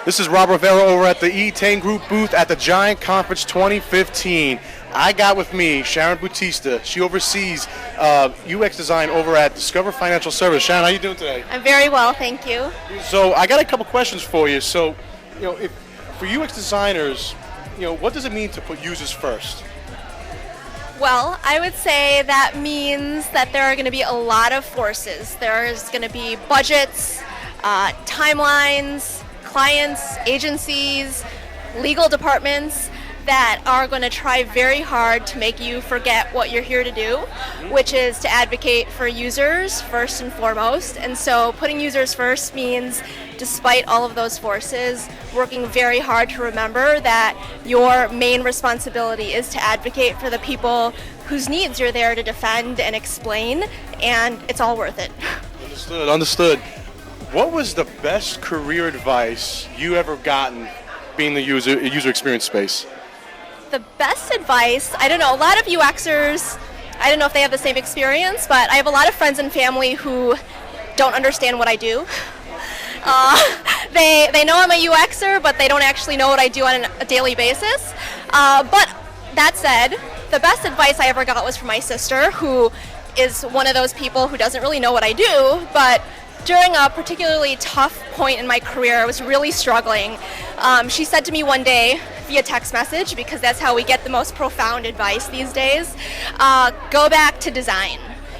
This is Robert Rivera over at the ettain Group booth at the GIANTConf 2015. I got with me Sharon Bautista. She oversees UX design over at Discover Financial Service. Sharon, how are you doing today? I'm very well, thank you. So I got a couple questions for you. So, for UX designers, what does it mean to put users first? Well, I would say that means that there are going to be a lot of forces. There's going to be budgets, timelines, clients, agencies, legal departments that are going to try very hard to make you forget what you're here to do, which is to advocate for users first and foremost. And so putting users first means, despite all of those forces, working very hard to remember that your main responsibility is to advocate for the people whose needs you're there to defend and explain, and it's all worth it. Understood. What was the best career advice you ever gotten being the user experience space? The best advice, I don't know, a lot of UXers, I don't know if they have the same experience, but I have a lot of friends and family who don't understand what I do. They know I'm a UXer, but they don't actually know what I do on a daily basis. But that said, the best advice I ever got was from my sister, who is one of those people who doesn't really know what I do, but during a particularly tough point in my career, I was really struggling. She said to me one day via text message, because that's how we get the most profound advice these days, go back to design,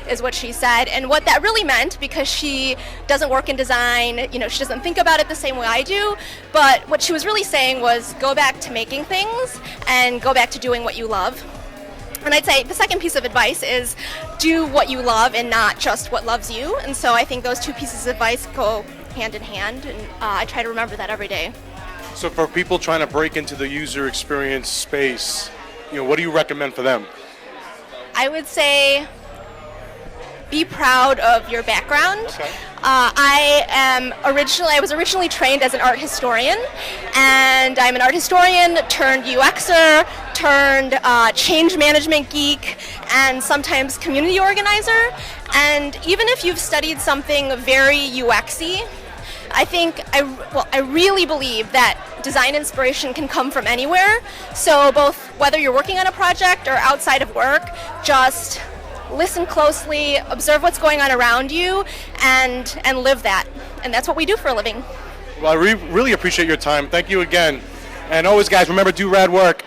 is what she said. And what that really meant, because she doesn't work in design, she doesn't think about it the same way I do, but what she was really saying was go back to making things and go back to doing what you love. And I'd say the second piece of advice is do what you love and not just what loves you. And so I think those two pieces of advice go hand in hand, and I try to remember that every day. So for people trying to break into the user experience space, what do you recommend for them? I would say be proud of your background. Okay. I was originally trained as an art historian, and I'm an art historian turned UXer, turned change management geek, and sometimes community organizer. And even if you've studied something very UXy, I really believe that design inspiration can come from anywhere. So both whether you're working on a project or outside of work, just listen closely, observe what's going on around you, and live that. And that's what we do for a living. Well, I really appreciate your time. Thank you again. And always, guys, remember, do rad work.